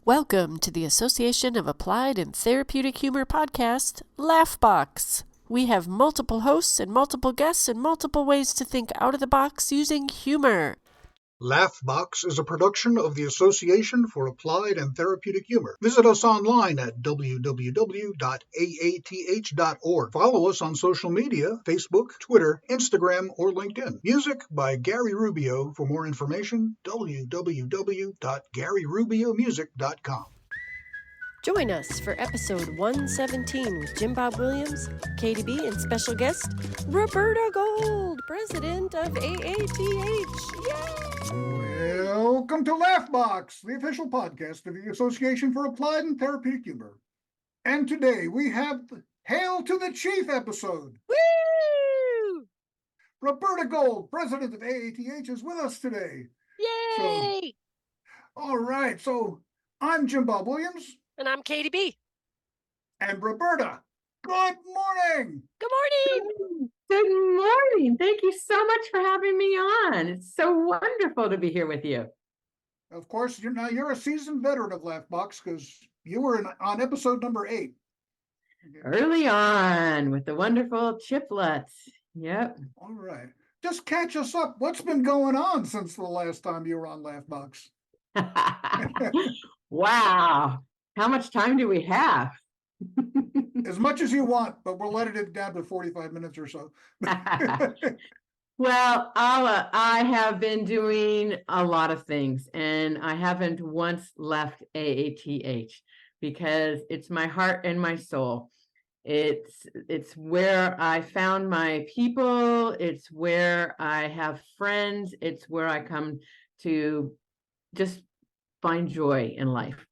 Welcome to the Association of Applied and Therapeutic Humor podcast, Laughbox. We have multiple hosts and multiple guests and multiple ways to think out of the box using humor. Laughbox is a production of the Association for Applied and Therapeutic Humor. Visit us online at www.aath.org. Follow us on social media, Facebook, Twitter, Instagram, or LinkedIn. Music by Gary Rubio. For more information, www.garyrubiomusic.com. Join us for episode 117 with Jim Bob Williams, KDB, and special guest, Roberta Gold, president of AATH. Yay! Welcome to Laughbox, the official podcast of the Association for Applied and Therapeutic Humor. And today we have the Hail to the Chief episode. Woo! Roberta Gold, president of AATH, is with us today. Yay! All right, so I'm Jim Bob Williams. And I'm KDB. And Roberta, good morning. Good morning. Good morning. Thank you so much for having me on. It's so wonderful to be here with you. Of course, you're a seasoned veteran of Laughbox because you were on episode number 8. Early on with the wonderful Chiplets. Yep. All right. Just catch us up. What's been going on since the last time you were on Laughbox? Wow. How much time do we have? As much as you want, but we'll let it down to 45 minutes or so. Well, I have been doing a lot of things, and I haven't once left AATH because it's my heart and my soul. It's where I found my people. It's where I have friends. It's where I come to just find joy in life.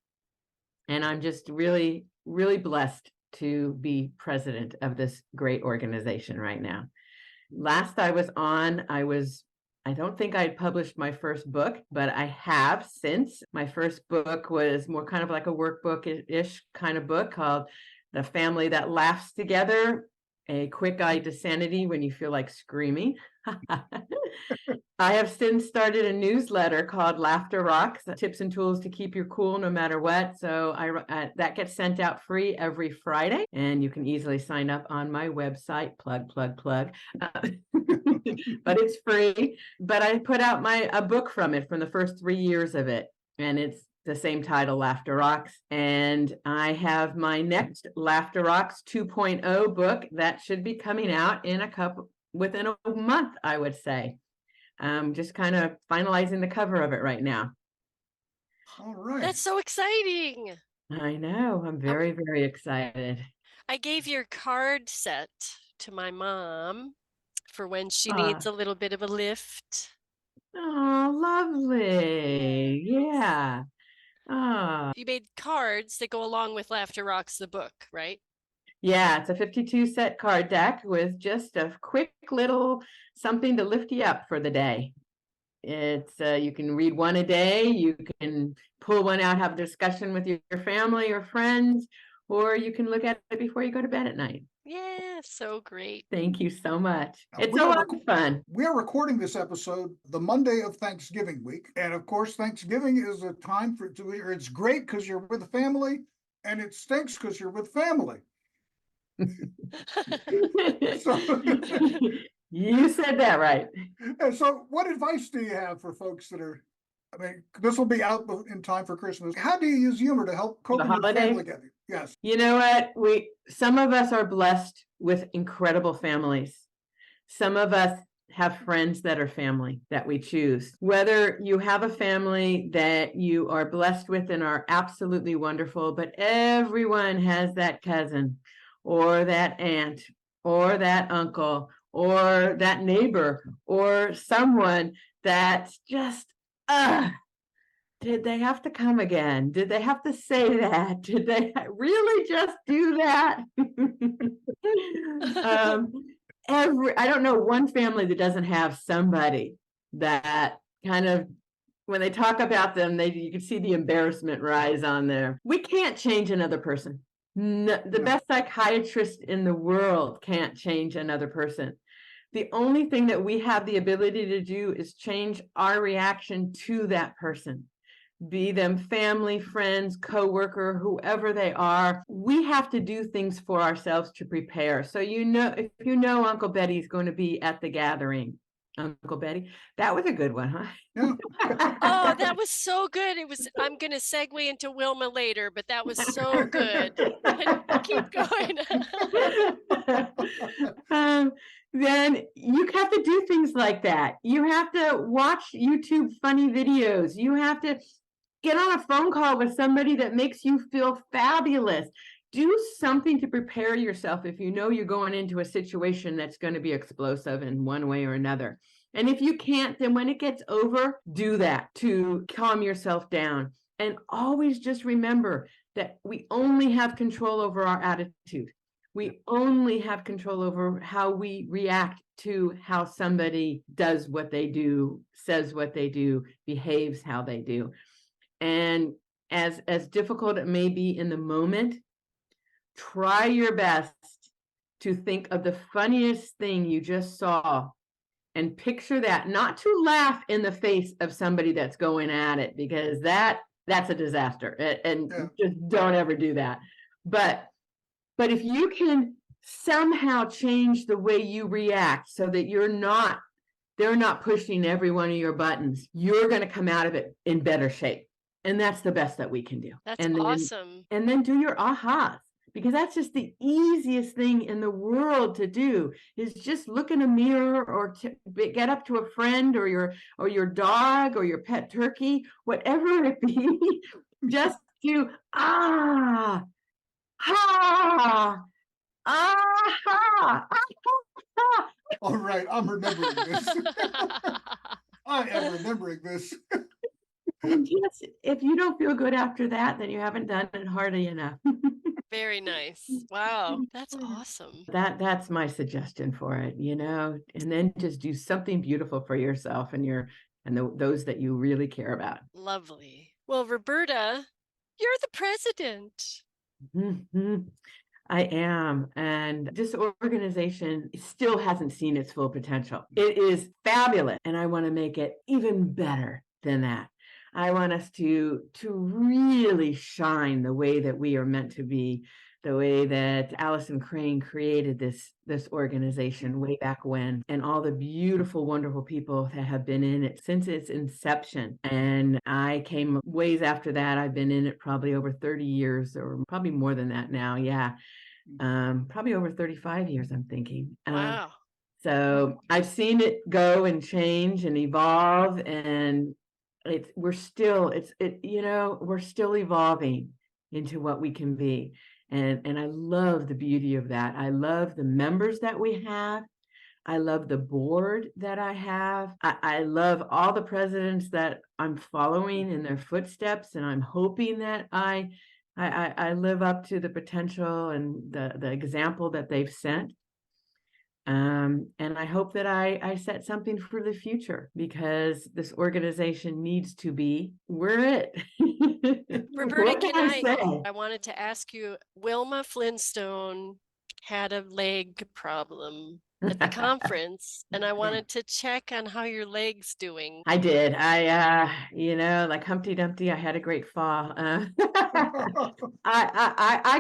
And I'm just really, really blessed to be president of this great organization right now. Last I was on, I don't think I had published my first book, but I have since. My first book was more kind of like a workbook-ish kind of book called The Family That Laughs Together, a quick guide to sanity when you feel like screaming. I have since started a newsletter called Laughter Rocks, tips and tools to keep your cool no matter what. So that gets sent out free every Friday, and you can easily sign up on my website, plug. But it's free. But I put out a book from the first 3 years of it, and it's the same title, Laughter Rocks. And I have my next Laughter Rocks 2.0 book that should be coming out within a month, I would say. Just kind of finalizing the cover of it right now. All right. That's so exciting. I know. I'm very, very excited. I gave your card set to my mom for when she needs a little bit of a lift. Oh, lovely. Yeah. You made cards that go along with Laughter Rocks, the book, right? Yeah, it's a 52 set card deck with just a quick little something to lift you up for the day. It's you can read one a day, you can pull one out, have a discussion with your family or friends, or you can look at it before you go to bed at night. Yeah, so great. Thank you so much. It's a lot of fun. We are recording this episode the Monday of Thanksgiving week. And of course, Thanksgiving is a time it's great because you're with family, and it stinks because you're with family. You said that right. And so what advice do you have for folks that are, this will be out in time for Christmas. How do you use humor to help cope with family together? Yes. You know what? Some of us are blessed with incredible families. Some of us have friends that are family that we choose. Whether you have a family that you are blessed with and are absolutely wonderful, but everyone has that cousin or that aunt or that uncle or that neighbor or someone that's just, did they have to come again? Did they have to say that? Did they really just do that? I don't know one family that doesn't have somebody that kind of, when they talk about them, you can see the embarrassment rise on there. We can't change another person. The best psychiatrist in the world can't change another person. The only thing that we have the ability to do is change our reaction to that person. be them family, friends, coworker, whoever they are. We have to do things for ourselves to prepare. So, if you know Uncle Betty's going to be at the gathering, Uncle Betty, that was a good one, huh? Yeah. Oh, that was so good. I'm going to segue into Wilma later, but that was so good. Keep going. Then you have to do things like that. You have to watch YouTube funny videos. You have to get on a phone call with somebody that makes you feel fabulous. Do something to prepare yourself if you know you're going into a situation that's going to be explosive in one way or another. And if you can't, then when it gets over, do that to calm yourself down. And always just remember that we only have control over our attitude. We only have control over how we react to how somebody does what they do, says what they do, behaves how they do. And as difficult it may be in the moment, try your best to think of the funniest thing you just saw and picture that, not to laugh in the face of somebody that's going at it, because that's a disaster. And just don't ever do that. But if you can somehow change the way you react so that they're not pushing every one of your buttons, you're going to come out of it in better shape. And that's the best that we can do. That's awesome. And then do your ahas, because that's just the easiest thing in the world to do, is just look in a mirror or get up to a friend or your dog or your pet turkey, whatever it be, just do ha, aha. All right, I'm remembering this. I am remembering this. Yes, if you don't feel good after that, then you haven't done it hardly enough. Very nice. Wow, that's awesome. That's my suggestion for it, and then just do something beautiful for yourself and those that you really care about. Lovely. Well, Roberta, you're the president. Mm-hmm. I am. And this organization still hasn't seen its full potential. It is fabulous. And I want to make it even better than that. I want us to really shine the way that we are meant to be, the way that Allison Crane created this organization way back when, and all the beautiful, wonderful people that have been in it since its inception. And I came ways after that. I've been in it probably over 30 years, or probably more than that now. Yeah. Probably over 35 years, I'm thinking. Wow. So I've seen it go and change and evolve, and we're still evolving into what we can be. And I love the beauty of that. I love the members that we have. I love the board that I have. I love all the presidents that I'm following in their footsteps, and I'm hoping that I live up to the potential and the example that they've set. And I hope that I set something for the future, because this organization needs to be. We're it. Roberta, I wanted to ask you, Wilma Flintstone had a leg problem at the conference, and I wanted to check on how your leg's doing. I did. Like Humpty Dumpty, I had a great fall. I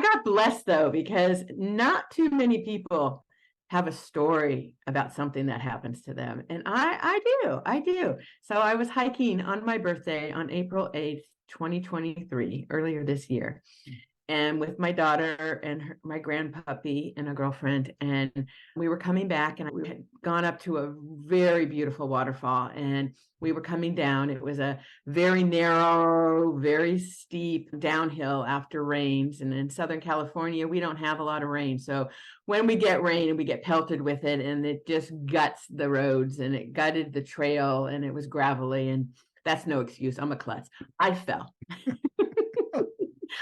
got blessed though, because not too many people have a story about something that happens to them. And I do. So I was hiking on my birthday on April 8th, 2023, earlier this year, and with my daughter and my grandpuppy and a girlfriend. And we were coming back, and we had gone up to a very beautiful waterfall, and we were coming down. It was a very narrow, very steep downhill after rains. And in Southern California, we don't have a lot of rain. So when we get rain, we get pelted with it, and it just guts the roads, and it gutted the trail, and it was gravelly. And that's no excuse. I'm a klutz. I fell.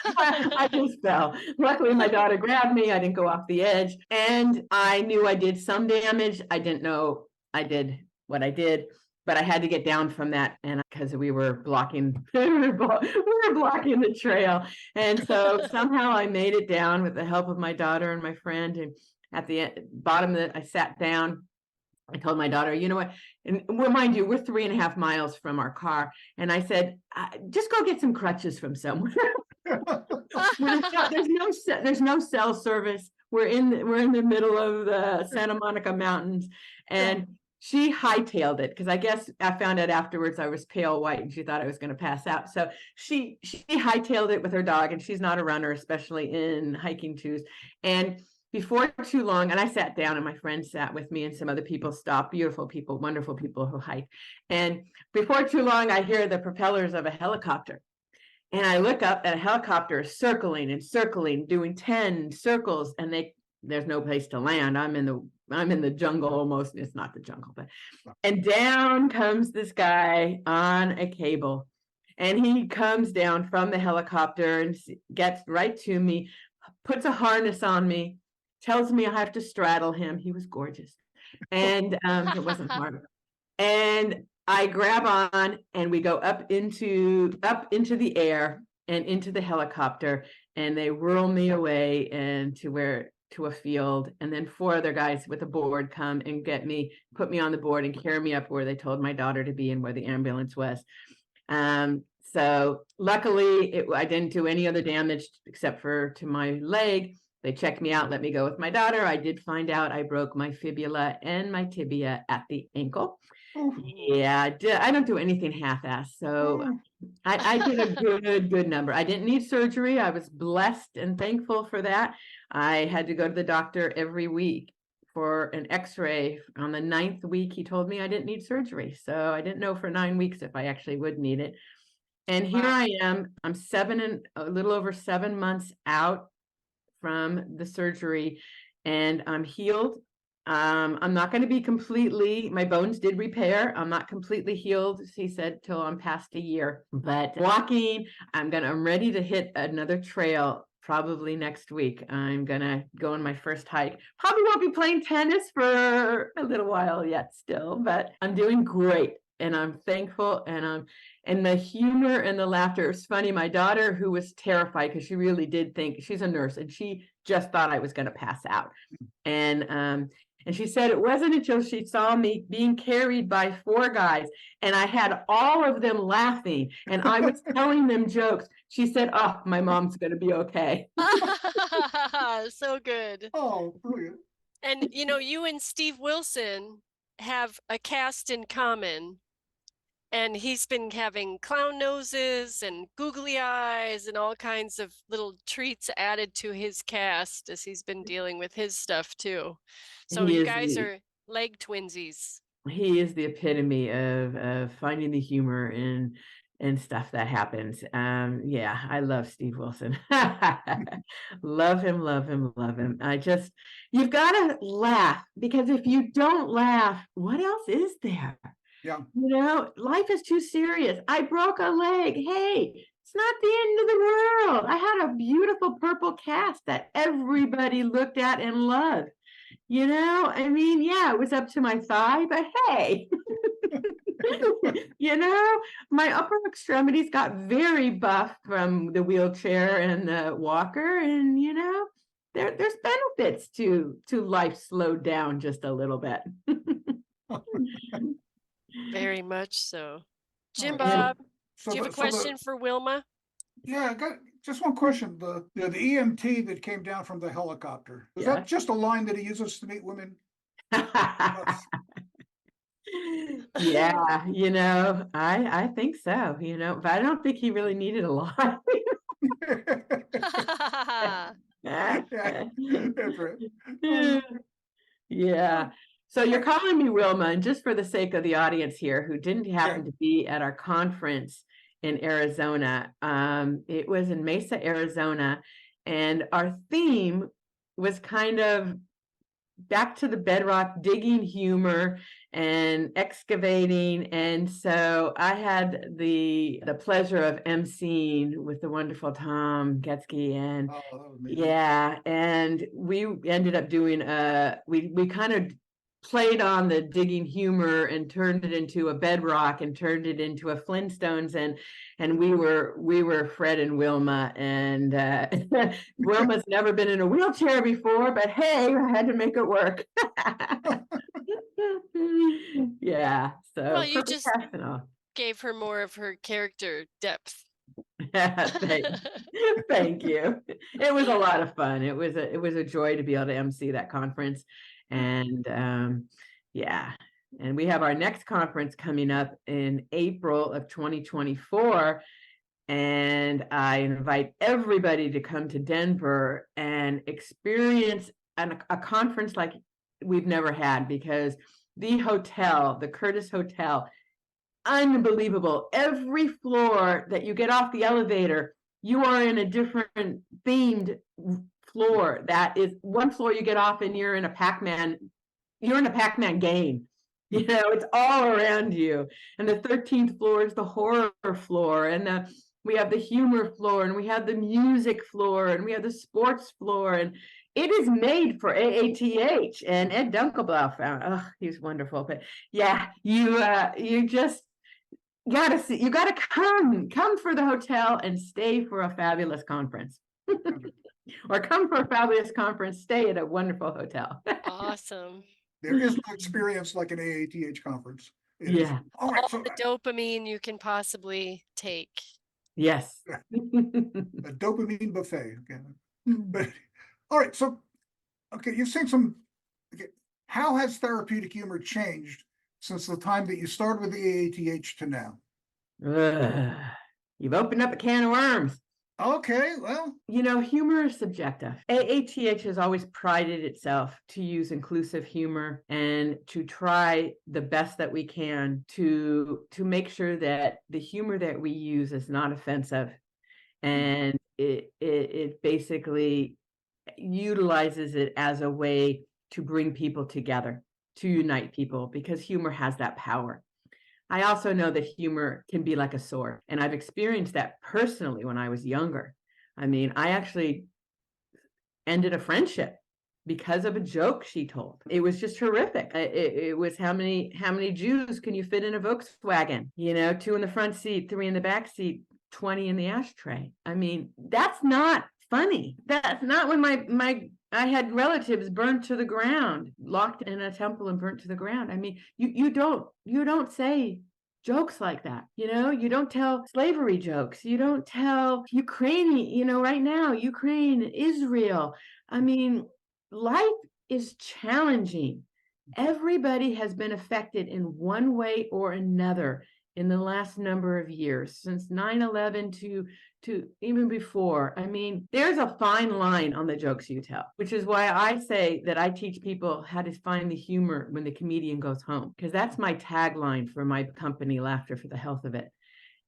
I just fell. Luckily, my daughter grabbed me. I didn't go off the edge. And I knew I did some damage. I didn't know I did what I did, but I had to get down from that, and because we were blocking the trail. And so somehow I made it down with the help of my daughter and my friend. And at the bottom of it, I sat down, I told my daughter, you know what, and well, mind you, we're 3.5 miles from our car. And I said, just go get some crutches from somewhere. There's no cell service. We're in the middle of the Santa Monica Mountains, and she hightailed it, because I guess I found out afterwards I was pale white and she thought I was going to pass out. So she hightailed it with her dog, and she's not a runner, especially in hiking shoes. And before too long, and I sat down, and my friend sat with me, and some other people stopped, beautiful people, wonderful people who hike. And before too long, I hear the propellers of a helicopter. And I look up, and a helicopter is circling and circling, doing 10 circles, and there's no place to land. I'm in the jungle almost. It's not the jungle, and down comes this guy on a cable. And he comes down from the helicopter and gets right to me, puts a harness on me, tells me I have to straddle him. He was gorgeous. And it wasn't hard. And I grab on, and we go up into the air and into the helicopter, and they whirl me away and to a field. And then 4 other guys with a board come and get me, put me on the board, and carry me up where they told my daughter to be and where the ambulance was. So luckily I didn't do any other damage except for to my leg. They checked me out, let me go with my daughter. I did find out I broke my fibula and my tibia at the ankle. Yeah, I don't do anything half-assed. So I did a good number. I didn't need surgery. I was blessed and thankful for that. I had to go to the doctor every week for an x-ray. On the 9th week, he told me I didn't need surgery. So I didn't know for 9 weeks if I actually would need it. And here I am. I'm a little over 7 months out from the surgery, and I'm healed. I'm not going to be completely, my bones did repair. I'm not completely healed, he said, till I'm past a year. But walking, I'm ready to hit another trail probably next week. I'm going to go on my first hike. Probably won't be playing tennis for a little while yet still, but I'm doing great. And I'm thankful, and the humor and the laughter. It's funny, my daughter, who was terrified because she really did think, she's a nurse, and she just thought I was going to pass out. And she said it wasn't until she saw me being carried by 4 guys, and I had all of them laughing, and I was telling them jokes. She said, "Oh, my mom's going to be okay." So good. Oh, brilliant. And you and Steve Wilson have a cast in common. And he's been having clown noses and googly eyes and all kinds of little treats added to his cast as he's been dealing with his stuff too. So you guys are leg twinsies. He is the epitome of finding the humor in stuff that happens. Yeah, I love Steve Wilson. Love him, love him, love him. You've got to laugh, because if you don't laugh, what else is there? Yeah. Life is too serious. I broke a leg. Hey, it's not the end of the world. I had a beautiful purple cast that everybody looked at and loved. It was up to my thigh, but hey, my upper extremities got very buff from the wheelchair and the walker. And, there's benefits to life slowed down just a little bit. Very much so. Jim Bob, do you have a question for Wilma? Yeah, I got just one question. The EMT that came down from the helicopter, is that just a line that he uses to meet women? Yeah, I think so, but I don't think he really needed a line. Yeah, that's right. Yeah. So you're calling me Wilma, and just for the sake of the audience here who didn't happen to be at our conference in Arizona, it was in Mesa, Arizona, and our theme was kind of back to the bedrock, digging humor and excavating. And so I had the pleasure of emceeing with the wonderful Tom Getzky, and and we ended up doing we kind of played on the digging humor and turned it into a bedrock and turned it into a Flintstones, and we were Fred and Wilma, and Wilma's never been in a wheelchair before, but hey, I had to make it work. Yeah, so Well, you just professional. gave her more of her character depth. Thank you. It was a lot of fun. It was a joy to be able to MC that conference. And yeah. And we have our next conference coming up in April of 2024. And I invite everybody to come to Denver and experience a conference like we've never had, because the hotel, the Curtis Hotel, unbelievable. Every floor that you get off the elevator, you are in a different themed floor. That is one floor you get off and you're in a Pac-Man game. You know, it's all around you. And the 13th floor is the horror floor, and we have the humor floor, and we have the music floor, and we have the sports floor, and it is made for AATH. And Ed Dunkelblau found, he's wonderful. But yeah, you just gotta see, you gotta come for the hotel and stay for a fabulous conference. Or come for a fabulous conference, stay at a wonderful hotel. Awesome. There is no experience like an AATH conference. Yeah. All right. All So the dopamine you can possibly take. Yes. a dopamine buffet. Okay. But all right. So, okay, you've seen some. Okay, how has therapeutic humor changed since the time that you started with the AATH to now? You've opened up a can of worms. Okay, well, you know, humor is subjective. AATH has always prided itself to use inclusive humor and to try the best that we can to make sure that the humor that we use is not offensive, and it basically utilizes it as a way to bring people together, to unite people, because humor has that power. I also know that humor can be like a sword, and I've experienced that personally when I was younger. I mean, I actually ended a friendship because of a joke she told. It was just horrific. It was how many Jews can you fit in a Volkswagen? You know, 2 in the front seat, 3 in the back seat, 20 in the ashtray. I mean, that's not funny. That's not when I had relatives burned to the ground, locked in a temple and burnt to the ground. I mean, you don't say jokes like that. You know, you don't tell slavery jokes. You don't tell Ukraine, you know, right now, Ukraine, Israel. I mean, life is challenging. Everybody has been affected in one way or another in the last number of years, since 9/11 to even before. I mean, there's a fine line on the jokes you tell, which is why I say that I teach people how to find the humor when the comedian goes home, because that's my tagline for my company, Laughter for the Health of It.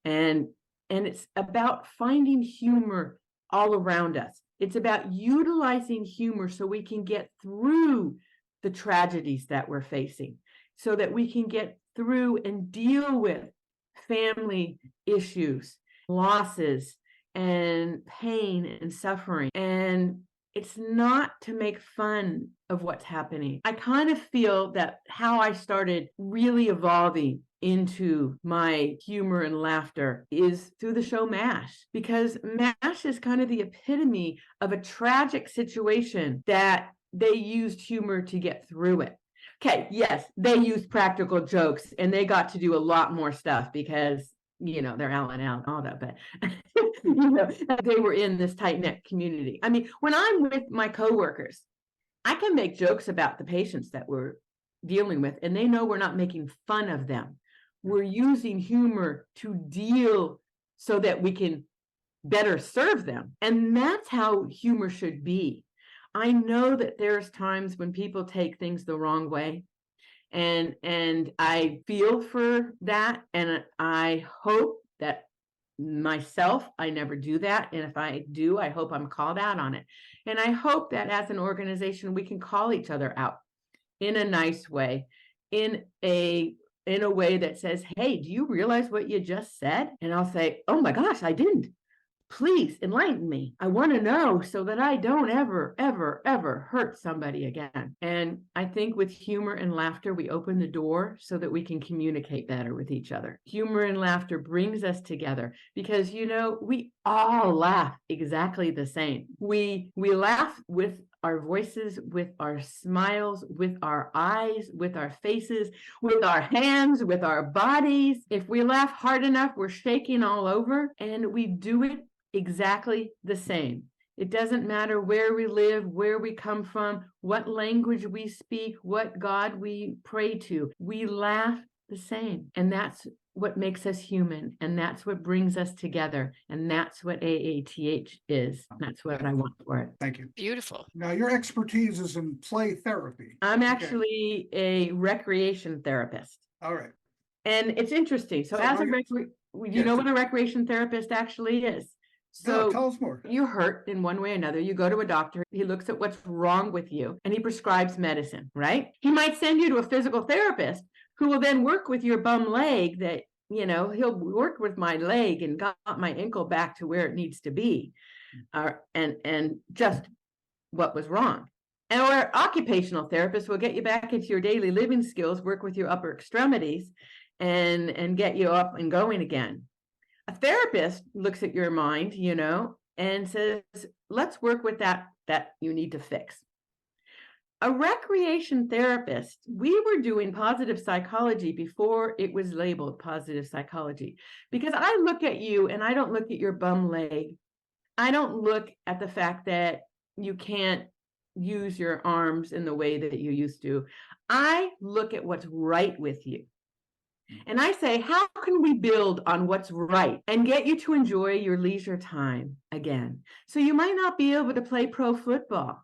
And it's about finding humor all around us. It's about utilizing humor so we can get through the tragedies that we're facing, so that we can get through and deal with family issues, losses, and pain and suffering. And it's not to make fun of what's happening. I kind of feel that how I started really evolving into my humor and laughter is through the show MASH, because MASH is kind of the epitome of a tragic situation that they used humor to get through it. Okay, yes, they used practical jokes and they got to do a lot more stuff because, you know, they're Alan and all that, but you know, they were in this tight-knit community. I mean, when I'm with my coworkers, I can make jokes about the patients that we're dealing with, and they know we're not making fun of them. We're using humor to deal so that we can better serve them. And that's how humor should be. I know that there's times when people take things the wrong way, and I feel for that, and I hope that myself, I never do that, and if I do, I hope I'm called out on it. And I hope that as an organization we can call each other out in a nice way, in a way that says, hey, do you realize what you just said? And I'll say, oh my gosh, I didn't. Please enlighten me. I want to know so that I don't ever, ever, ever hurt somebody again. And I think with humor and laughter, we open the door so that we can communicate better with each other. Humor and laughter brings us together because, you know, we all laugh exactly the same. We laugh with our voices, with our smiles, with our eyes, with our faces, with our hands, with our bodies. If we laugh hard enough, we're shaking all over, and we do it exactly the same. It doesn't matter where we live, where we come from, what language we speak, what God we pray to. We laugh the same. And that's what makes us human. And that's what brings us together. And that's what AATH is. That's what I want for it. Thank you. Beautiful. Now, your expertise is in play therapy. I'm actually a recreation therapist. All right. And it's interesting. So as a you know what a recreation therapist actually is. So tell us more. You're hurt in one way or another. You go to a doctor, he looks at what's wrong with you, and he prescribes medicine, right? He might send you to a physical therapist who will then work with your bum leg that, you know, he'll work with my leg and got my ankle back to where it needs to be. And just what was wrong. And our occupational therapist will get you back into your daily living skills, work with your upper extremities, and get you up and going again. A therapist looks at your mind, you know, and says, let's work with that you need to fix. A recreation therapist, we were doing positive psychology before it was labeled positive psychology, because I look at you and I don't look at your bum leg. I don't look at the fact that you can't use your arms in the way that you used to. I look at what's right with you. And I say, how can we build on what's right and get you to enjoy your leisure time again? So you might not be able to play pro football,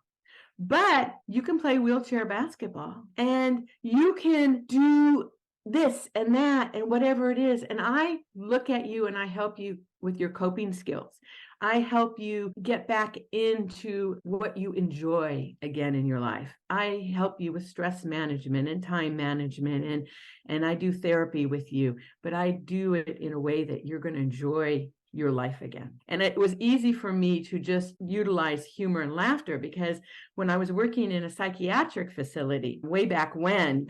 but you can play wheelchair basketball, and you can do this and that and whatever it is. And I look at you and I help you with your coping skills. I help you get back into what you enjoy again in your life. I help you with stress management and time management, and I do therapy with you, but I do it in a way that you're going to enjoy your life again. And it was easy for me to just utilize humor and laughter, because when I was working in a psychiatric facility way back when,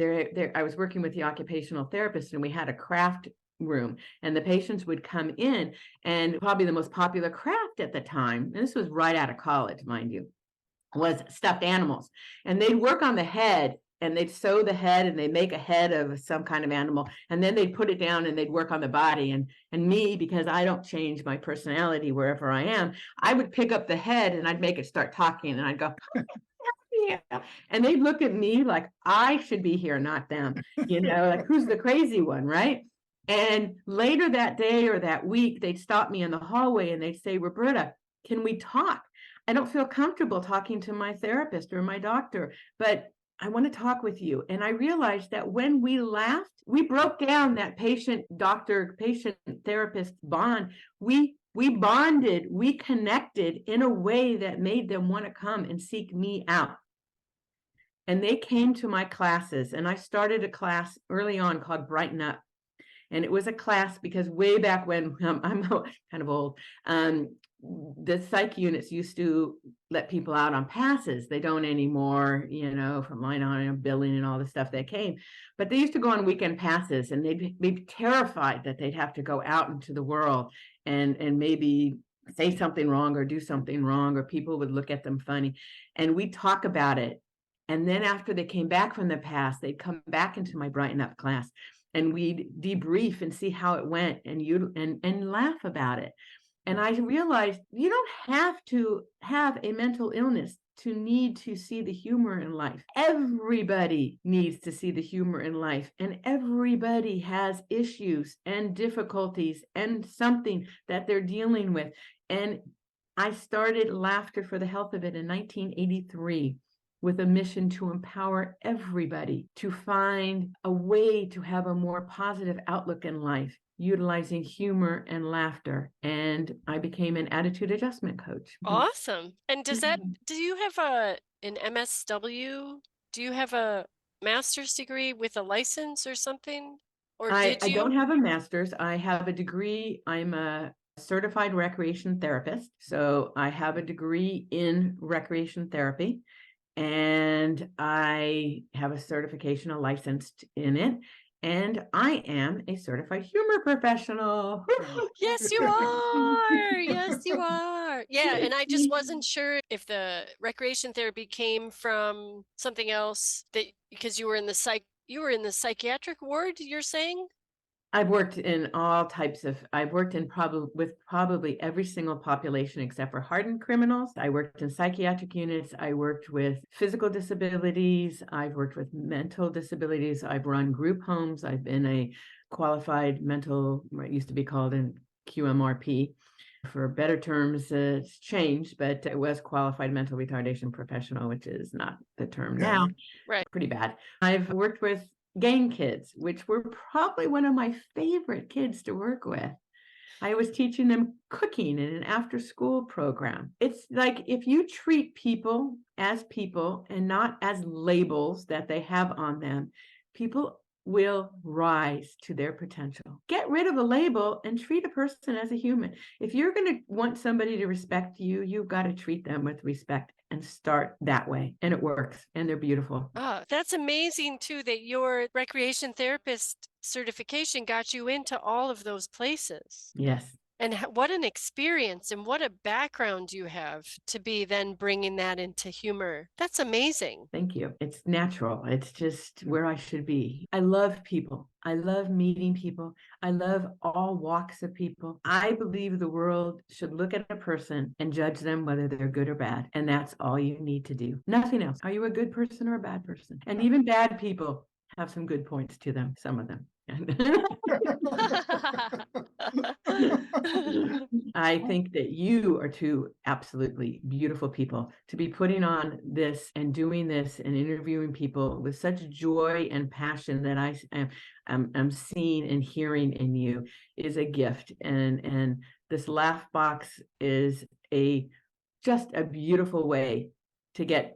I was working with the occupational therapist, and we had a craft room, and the patients would come in, and probably the most popular craft at the time, and this was right out of college, mind you, was stuffed animals. And they'd work on the head, and they'd sew the head, and they'd make a head of some kind of animal, and then they'd put it down and they'd work on the body. And me, because I don't change my personality wherever I am, I would pick up the head and I'd make it start talking, and I'd go, yeah. And they'd look at me like I should be here, not them, you know, like, who's the crazy one, right? And later that day or that week, they'd stop me in the hallway and they'd say, Roberta, can we talk? I don't feel comfortable talking to my therapist or my doctor, but I want to talk with you. And I realized that when we laughed, we broke down that patient therapist bond. We bonded, we connected in a way that made them want to come and seek me out. And they came to my classes, and I started a class early on called Brighten Up. And it was a class because way back when, I'm kind of old, the psych units used to let people out on passes. They don't anymore, you know, from line on billing and all the stuff that came. But they used to go on weekend passes, and they'd be terrified that they'd have to go out into the world and maybe say something wrong or do something wrong, or people would look at them funny. And we'd talk about it. And then after they came back from the pass, they'd come back into my Brighten Up class, and we'd debrief and see how it went, and laugh about it. And I realized you don't have to have a mental illness to need to see the humor in life. Everybody needs to see the humor in life, and everybody has issues and difficulties and something that they're dealing with. And I started Laughter for the Health of It in 1983. With a mission to empower everybody to find a way to have a more positive outlook in life, utilizing humor and laughter. And I became an attitude adjustment coach. Awesome. And do you have an MSW? Do you have a master's degree with a license or something? Or I don't have a master's. I have a degree. I'm a certified recreation therapist. So I have a degree in recreation therapy. And I have a certification, a license in it. And I am a certified humor professional. Yes, you are. Yes, you are. are. Yeah. And I just wasn't sure if the recreation therapy came from something else that because you were in the psychiatric ward, you're saying? I've worked in all types of, I've worked in probably every single population except for hardened criminals. I worked in psychiatric units. I worked with physical disabilities. I've worked with mental disabilities. I've run group homes. I've been a qualified mental, what used to be called in QMRP. For better terms, it's changed, but it was qualified mental retardation professional, which is not the term now. Right. Pretty bad. I've worked with gang kids, which were probably one of my favorite kids to work with. I was teaching them cooking in an after school program. It's like if you treat people as people and not as labels that they have on them, people will rise to their potential. Get rid of a label and treat a person as a human. If you're going to want somebody to respect you, you've got to treat them with respect and start that way. And it works. And they're beautiful. Oh, that's amazing too, that your recreation therapist certification got you into all of those places. Yes. And what an experience and what a background you have to be then bringing that into humor. That's amazing. Thank you. It's natural. It's just where I should be. I love people. I love meeting people. I love all walks of people. I believe the world should look at a person and judge them whether they're good or bad. And that's all you need to do. Nothing else. Are you a good person or a bad person? And even bad people have some good points to them, some of them. I think that you are two absolutely beautiful people to be putting on this and doing this and interviewing people with such joy and passion that I'm seeing and hearing in you is a gift. And this laugh box is just a beautiful way to get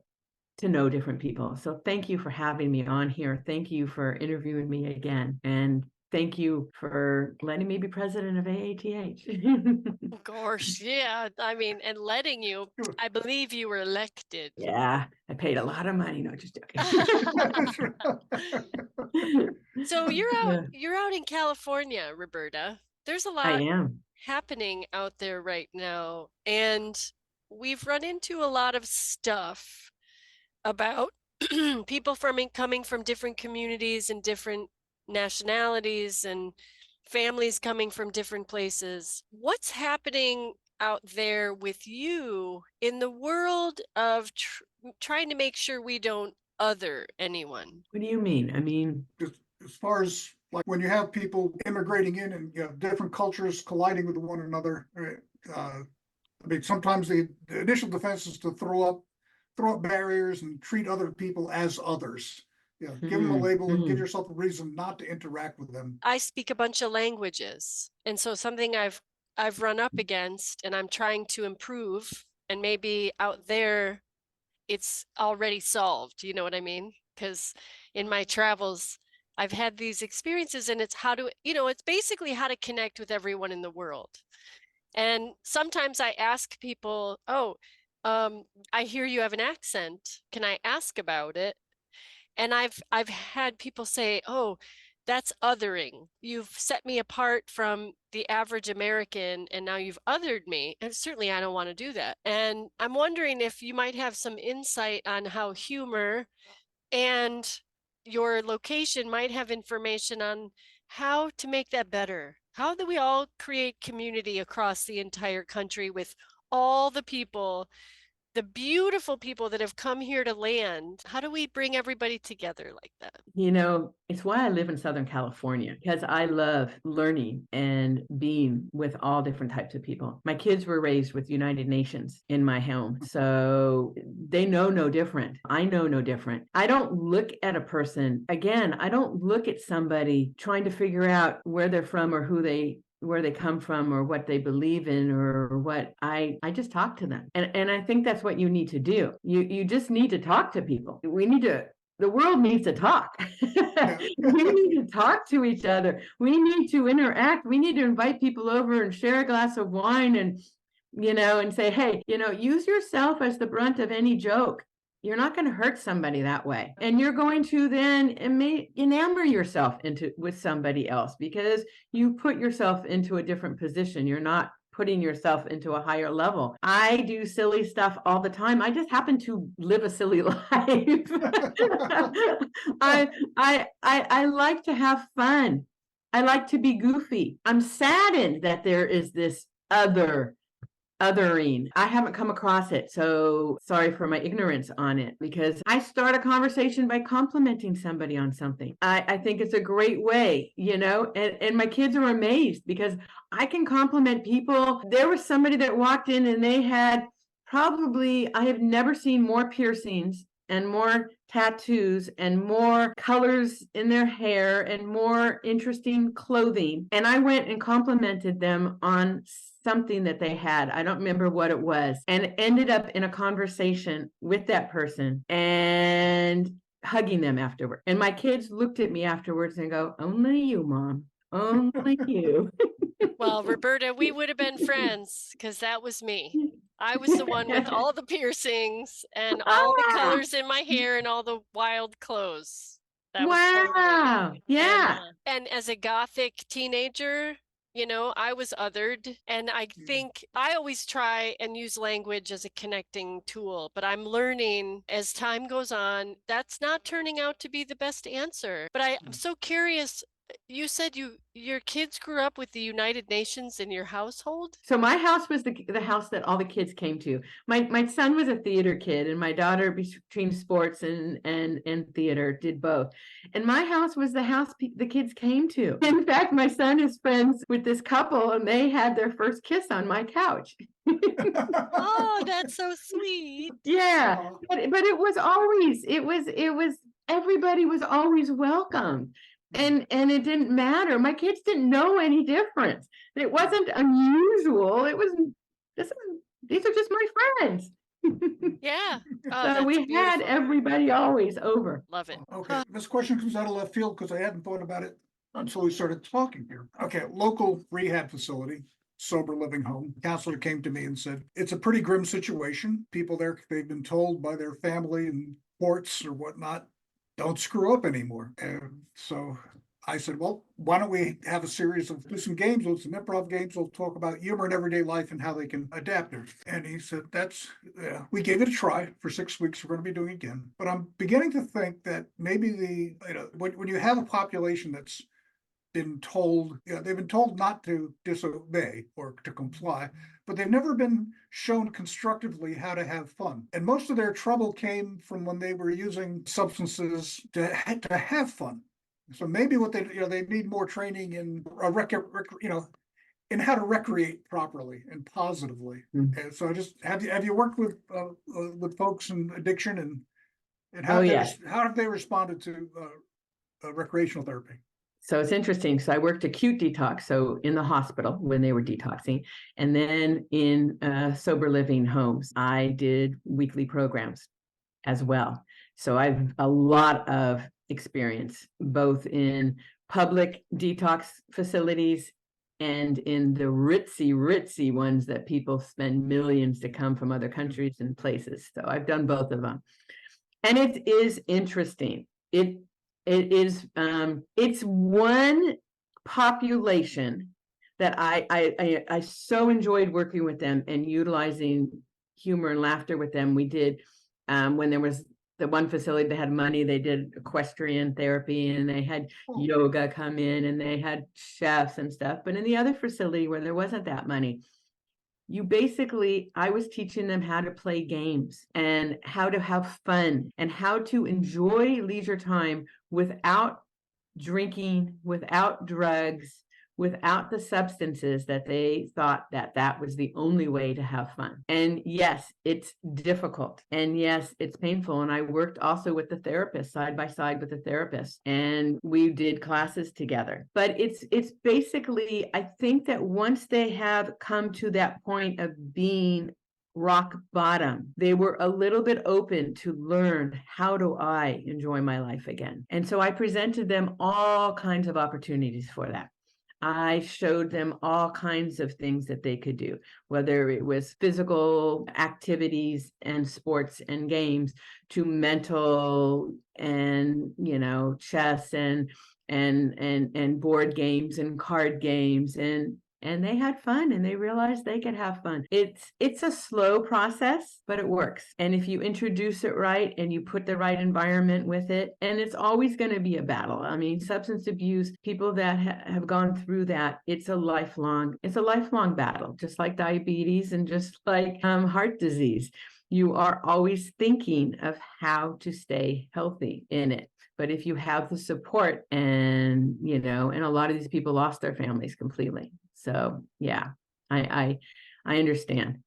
to know different people. So thank you for having me on here. Thank you for interviewing me again. And thank you for letting me be president of AATH. Of course, yeah. I mean, and letting you, I believe you were elected. Yeah, I paid a lot of money. No, just joking. So you're out in California, Roberta. There's a I lot am happening out there right now. And we've run into a lot of stuff about people coming from different communities and different nationalities and families coming from different places. What's happening out there with you in the world of trying to make sure we don't other anyone? What do you mean? I mean, as far as like when you have people immigrating in and you have different cultures colliding with one another, I mean, sometimes the initial defense is to throw up barriers and treat other people as others. Yeah, give them a label and give yourself a reason not to interact with them. I speak a bunch of languages, and so something I've run up against, and I'm trying to improve. And maybe out there, it's already solved. You know what I mean? Because in my travels, I've had these experiences, and it's it's basically how to connect with everyone in the world. And sometimes I ask people, I hear you have an accent. Can I ask about it? And I've had people say, oh, that's othering. You've set me apart from the average American, and now you've othered me. And certainly I don't want to do that. And I'm wondering if you might have some insight on how humor and your location might have information on how to make that better. How do we all create community across the entire country with all the people, the beautiful people that have come here to land? How do we bring everybody together like that? You know, it's why I live in Southern California, because I love learning and being with all different types of people. My kids were raised with United Nations in my home, so they know no different. I know no different. I don't look at a person, again, I don't look at somebody trying to figure out where they're from or where they come from or what they believe in or what I just talk to them. And I think that's what you need to do. You just need to talk to people. The world needs to talk. We need to talk to each other. We need to interact. We need to invite people over and share a glass of wine and say, hey, use yourself as the brunt of any joke. You're not going to hurt somebody that way. And you're going to then enamor yourself with somebody else because you put yourself into a different position. You're not putting yourself into a higher level. I do silly stuff all the time. I just happen to live a silly life. I like to have fun. I like to be goofy. I'm saddened that there is this othering. I haven't come across it, so sorry for my ignorance on it, because I start a conversation by complimenting somebody on something. I think it's a great way, and my kids are amazed because I can compliment people. There was somebody that walked in and they had probably, I have never seen more piercings and more tattoos and more colors in their hair and more interesting clothing. And I went and complimented them on something that they had. I don't remember what it was, and ended up in a conversation with that person and hugging them afterward. And my kids looked at me afterwards and go, "Only you, Mom. Only you." Well, Roberta, we would have been friends because that was me. I was the one with all the piercings and all the colors in my hair and all the wild clothes. That was wow. Yeah. And as a gothic teenager, I was othered. And I think I always try and use language as a connecting tool, but I'm learning as time goes on, that's not turning out to be the best answer. But I'm so curious. You said your kids grew up with the United Nations in your household? So my house was the house that all the kids came to. My son was a theater kid, and my daughter, between sports and theater, did both. And my house was the house the kids came to. In fact, my son is friends with this couple, and they had their first kiss on my couch. Oh, that's so sweet. Yeah, but it was always, it was everybody was always welcome. And it didn't matter. My kids didn't know any difference. It wasn't unusual. It was, these are just my friends. Yeah. Oh, so we had everybody always over. Love it. Okay, this question comes out of left field because I hadn't thought about it until we started talking here. Okay, local rehab facility, sober living home. Counselor came to me and said, it's a pretty grim situation. People there, they've been told by their family and courts or whatnot, don't screw up anymore. And so I said, well, why don't we have a series of do some games, some improv games. We'll talk about humor in everyday life and how they can adapt it. And he said, we gave it a try for 6 weeks. We're going to be doing it again. But I'm beginning to think that maybe when you have a population that's been told, they've been told not to disobey or to comply, but they've never been shown constructively how to have fun. And most of their trouble came from when they were using substances to have fun. So maybe what they need more training in in how to recreate properly and positively. And so I just have you worked with folks in addiction and how have they responded to recreational therapy? So it's interesting. So I worked acute detox, so in the hospital when they were detoxing, and then in sober living homes, I did weekly programs as well. So I've a lot of experience both in public detox facilities and in the ritzy ones that people spend millions to come from other countries and places. So I've done both of them. And it is interesting. It's one population that I so enjoyed working with them and utilizing humor and laughter with them. We did when there was the one facility that had money, they did equestrian therapy and they had yoga come in and they had chefs and stuff. But in the other facility where there wasn't that money, I was teaching them how to play games and how to have fun and how to enjoy leisure time without drinking, without drugs, without the substances that they thought that was the only way to have fun. And yes, it's difficult. And yes, it's painful. And I worked also with the therapist, side by side with the therapist, and we did classes together. But it's basically, I think that once they have come to that point of being rock bottom, they were a little bit open to learn, how do I enjoy my life again? And so I presented them all kinds of opportunities for that. I showed them all kinds of things that they could do, whether it was physical activities and sports and games to mental and, chess and board games and card games and and they had fun, and they realized they could have fun. It's a slow process, but it works. And if you introduce it right and you put the right environment with it, and it's always going to be a battle. I mean, substance abuse, people that have gone through that, it's a lifelong battle, just like diabetes and just like heart disease. You are always thinking of how to stay healthy in it. But if you have the support, and and a lot of these people lost their families completely. So yeah, I understand.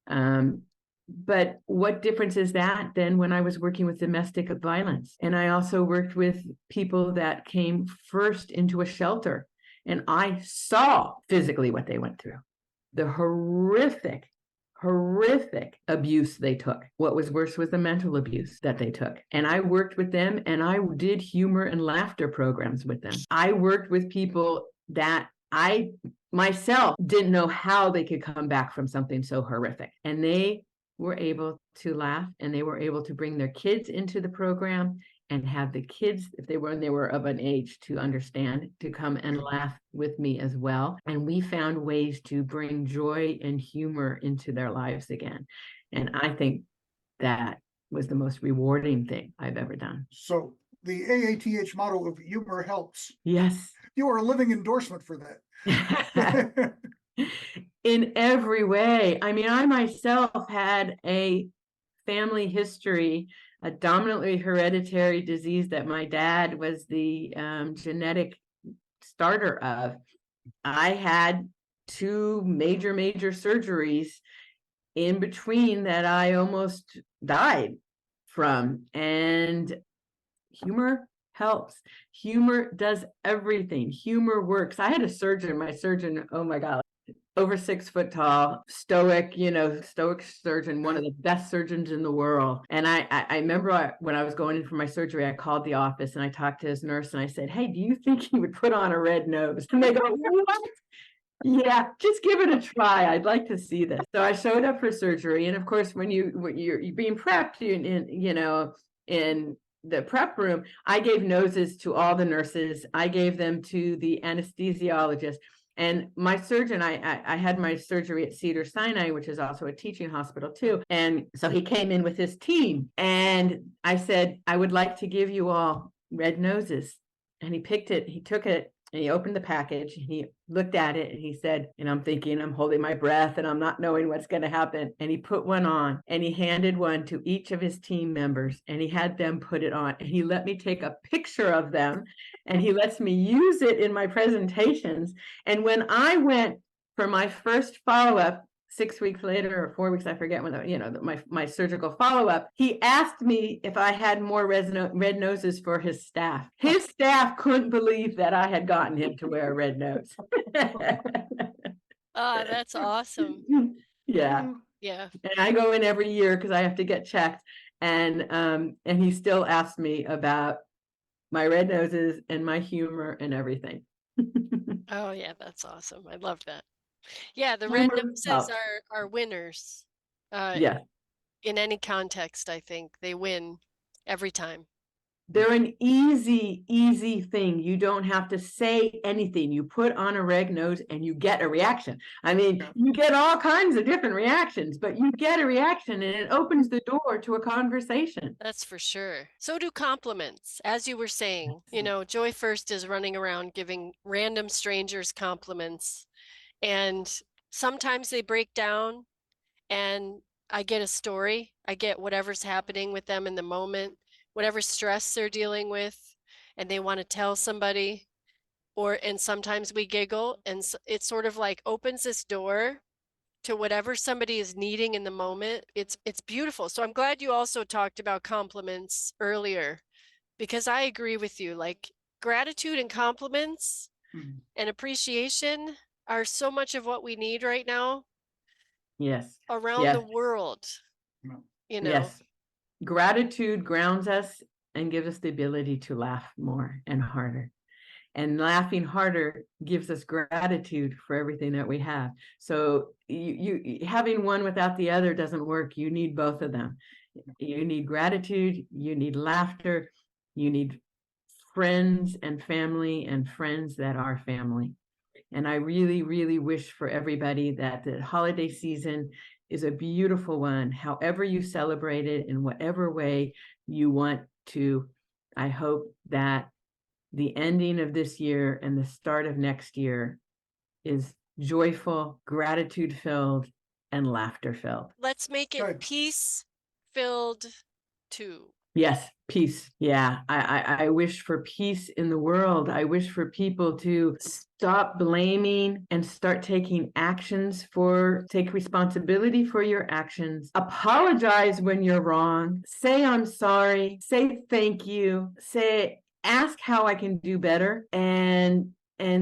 But what difference is that than when I was working with domestic violence? And I also worked with people that came first into a shelter, and I saw physically what they went through, the horrific abuse they took. What was worse was the mental abuse that they took. And I worked with them, and I did humor and laughter programs with them. I worked with people that I myself didn't know how they could come back from something so horrific. And they were able to laugh, and they were able to bring their kids into the program and have the kids, if they were of an age to understand, to come and laugh with me as well. And we found ways to bring joy and humor into their lives again. And I think that was the most rewarding thing I've ever done. So the AATH motto of humor helps. Yes. You are a living endorsement for that. In every way. I mean, I myself had a family history, a dominantly hereditary disease that my dad was the genetic starter of. I had 2 major surgeries in between that I almost died from. And humor helps. Humor does everything. Humor works. I had a surgeon, my surgeon, oh my God, over 6 foot tall, stoic surgeon, one of the best surgeons in the world. And I remember when I was going in for my surgery, I called the office and I talked to his nurse and I said, "Hey, do you think he would put on a red nose?" And they go, "What?" Yeah, just give it a try. I'd like to see this. So I showed up for surgery. And of course, when you're being prepped in the prep room, I gave noses to all the nurses. I gave them to the anesthesiologist. And my surgeon, I had my surgery at Cedars-Sinai, which is also a teaching hospital too. And so he came in with his team, and I said, "I would like to give you all red noses." And he picked it, he took it, and he opened the package, and he looked at it, and he said, and I'm thinking, I'm holding my breath, and I'm not knowing what's going to happen. And he put one on, and he handed one to each of his team members, and he had them put it on, and he let me take a picture of them, and he lets me use it in my presentations. And when I went for my first follow-up 6 weeks later or 4 weeks, I forget when, my surgical follow-up, he asked me if I had more red noses for his staff. His staff couldn't believe that I had gotten him to wear a red nose. That's awesome. Yeah. Yeah. And I go in every year because I have to get checked. And he still asks me about my red noses and my humor and everything. Oh yeah, that's awesome. I love that. Yeah, the red noses are winners. Yeah. In any context, I think they win every time. They're an easy thing. You don't have to say anything. You put on a red nose and you get a reaction. I mean, you get all kinds of different reactions, but you get a reaction and it opens the door to a conversation. That's for sure. So do compliments. As you were saying, Joy First is running around giving random strangers compliments, and sometimes they break down and I get a story. I get whatever's happening with them in the moment, whatever stress they're dealing with, and they want to tell somebody, and sometimes we giggle, and it sort of like opens this door to whatever somebody is needing in the moment. It's beautiful. So I'm glad you also talked about compliments earlier, because I agree with you. Like, gratitude and compliments and appreciation are so much of what we need right now. Yes. Around the world. Yes. Gratitude grounds us and gives us the ability to laugh more and harder. And laughing harder gives us gratitude for everything that we have. So you having one without the other doesn't work. You need both of them. You need gratitude, you need laughter, you need friends and family and friends that are family. And I really, really wish for everybody that the holiday season is a beautiful one, however you celebrate it, in whatever way you want to. I hope that the ending of this year and the start of next year is joyful, gratitude-filled, and laughter-filled. Let's make it Good. peace-filled too. Yes, peace. Yeah, I wish for peace in the world. I wish for people to stop blaming and start taking actions take responsibility for your actions. Apologize when you're wrong. Say I'm sorry. Say thank you. Ask how I can do better, and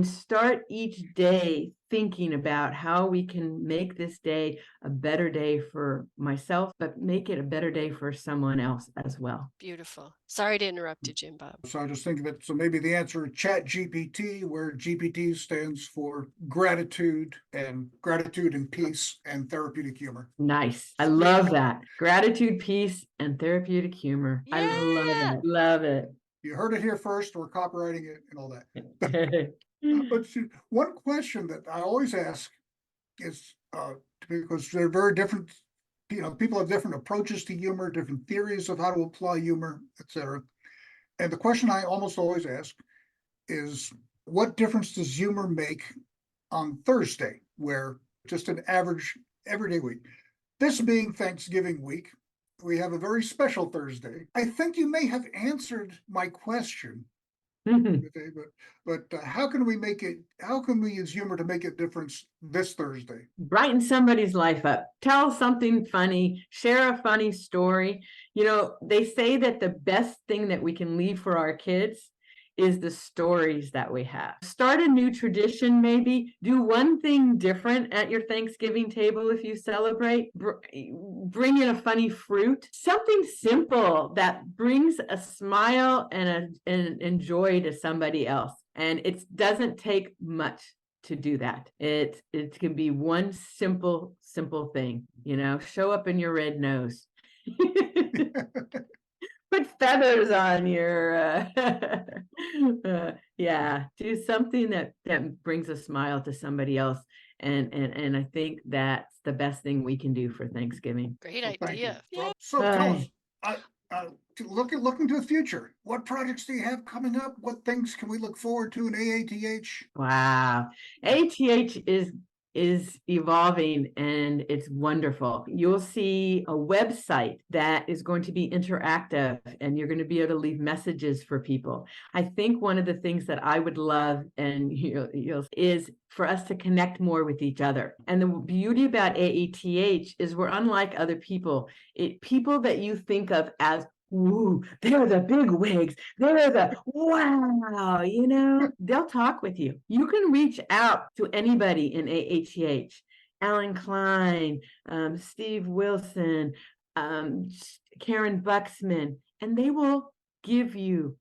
start each day thinking about how we can make this day a better day for myself, but make it a better day for someone else as well. Beautiful. Sorry to interrupt you, Jim Bob. So I just think of it, so maybe the answer is Chat GPT, where GPT stands for gratitude and peace and therapeutic humor. Nice. I love that. Gratitude, peace, and therapeutic humor. I love Yeah. it. Love it. You heard it here first. We're copywriting it and all that. But one question that I always ask is, because they're very different, people have different approaches to humor, different theories of how to apply humor, etc. And the question I almost always ask is, what difference does humor make on Thursday, where just an average everyday week? This being Thanksgiving week, we have a very special Thursday. I think you may have answered my question. But how can we use humor to make a difference this Thursday? Brighten somebody's life up. Tell something funny. Share a funny story. They say that the best thing that we can leave for our kids is the stories that we have. Start a new tradition, maybe. Do one thing different at your Thanksgiving table if you celebrate. Bring in a funny fruit. Something simple that brings a smile and joy to somebody else. And it doesn't take much to do that. It can be one simple thing. Show up in your red nose. Put feathers on your do something that brings a smile to somebody else, and I think that's the best thing we can do for Thanksgiving. Great Well, idea. Well, so tell us, looking to the future, what projects do you have coming up? What things can we look forward to in AATH? Wow, AATH is evolving, and it's wonderful. You'll see a website that is going to be interactive, and you're going to be able to leave messages for people. I think one of the things that I would love is for us to connect more with each other. And the beauty about AATH is we're unlike other people. People that you think of as, ooh, they're the big wigs. They're the wow, they'll talk with you. You can reach out to anybody in AATH, Alan Klein, Steve Wilson, Karen Buxman, and they will give you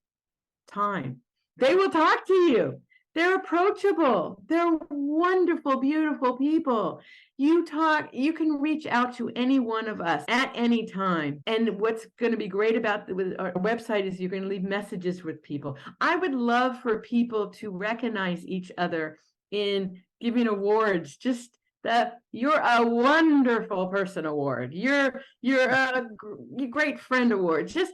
time. They will talk to you. They're approachable. They're wonderful, beautiful people. You can reach out to any one of us at any time. And what's going to be great about our website is you're going to leave messages with people. I would love for people to recognize each other in giving awards. Just you're a wonderful person award. You're a great friend award. Just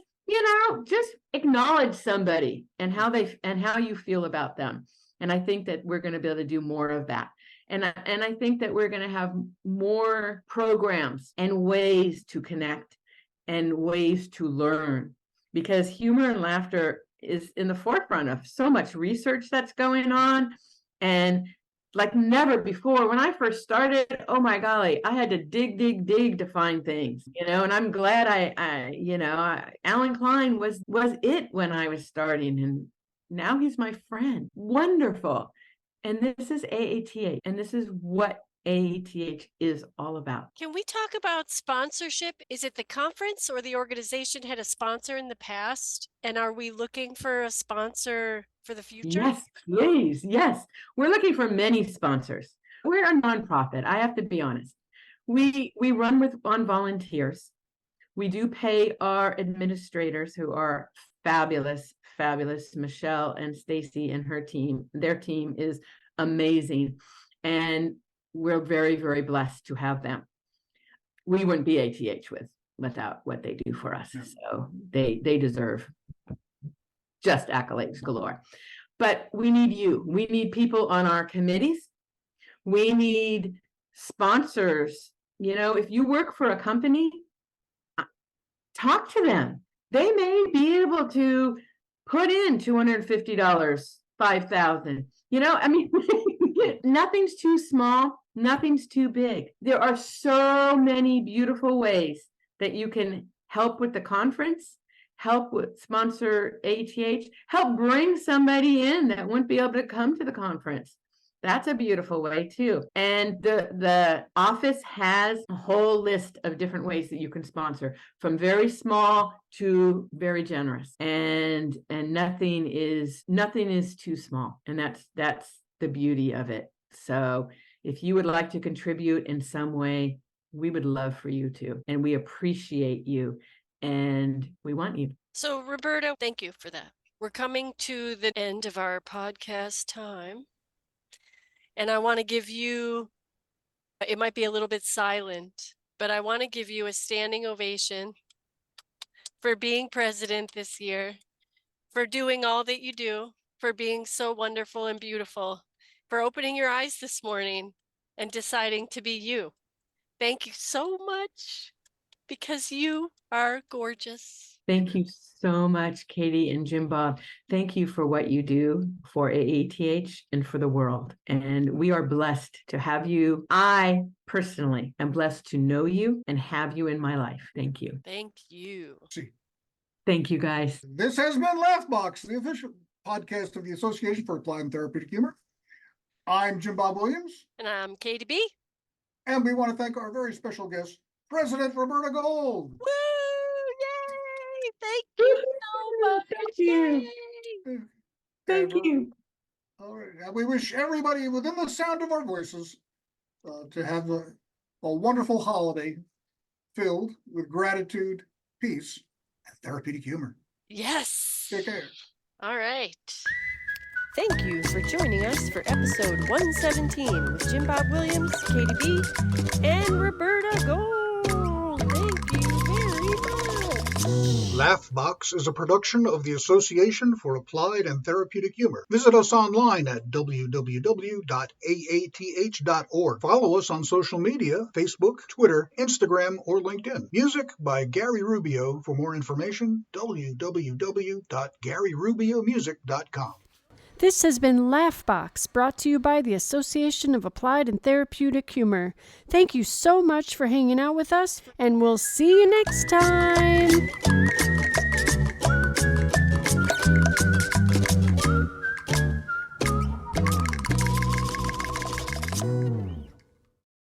acknowledge somebody and how you feel about them. And I think that we're going to be able to do more of that. And I think that we're going to have more programs and ways to connect and ways to learn, because humor and laughter is in the forefront of so much research that's going on. And like never before, when I first started, oh my golly, I had to dig to find things, and I'm glad Alan Klein was it when I was starting, and now he's my friend. Wonderful. And this is AATH, and this is what AATH is all about. Can we talk about sponsorship? Is it the conference or the organization had a sponsor in the past? And are we looking for a sponsor for the future? Yes, please. Yes. We're looking for many sponsors. We're a nonprofit. I have to be honest. We run on volunteers. We do pay our administrators, who are fabulous. Michelle and Stacy and their team is amazing. And we're very, very blessed to have them. We wouldn't be ATH without what they do for us. So they deserve just accolades galore. But we need you. We need people on our committees. We need sponsors. You know, if you work for a company, talk to them. They may be able to put in $250, $5,000. You know, I mean, nothing's too small, nothing's too big. There are so many beautiful ways that you can help with the conference, help with sponsor AATH, help bring somebody in that wouldn't be able to come to the conference. That's a beautiful way too. And the office has a whole list of different ways that you can sponsor, from very small to very generous. And nothing is too small. And that's the beauty of it. So if you would like to contribute in some way, we would love for you to. And we appreciate you. And we want you. So Roberta, thank you for that. We're coming to the end of our podcast time. And I want to give you, it might be a little bit silent, but I want to give you a standing ovation for being president this year, for doing all that you do, for being so wonderful and beautiful, for opening your eyes this morning and deciding to be you. Thank you so much, because you are gorgeous. Thank you so much, Katie and Jim Bob. Thank you for what you do for AATH and for the world. And we are blessed to have you. I personally am blessed to know you and have you in my life. Thank you. Thank you. Thank you, guys. This has been Laughbox, the official podcast of the Association for Applied and Therapeutic Humor. I'm Jim Bob Williams. And I'm Katie B. And we want to thank our very special guest, President Roberta Gold. Woo! Yay! Thank you so much. Thank you. Yay! Thank you. All right. And we wish everybody within the sound of our voices to have a wonderful holiday filled with gratitude, peace, and therapeutic humor. Yes. Take care. All right. Thank you for joining us for episode 117 with Jim Bob Williams, Katie B, and Roberta Gold. Thank you very much. Laughbox is a production of the Association for Applied and Therapeutic Humor. Visit us online at www.aath.org. Follow us on social media, Facebook, Twitter, Instagram, or LinkedIn. Music by Gary Rubio. For more information, www.garyrubiomusic.com. This has been Laughbox, brought to you by the Association of Applied and Therapeutic Humor. Thank you so much for hanging out with us, and we'll see you next time.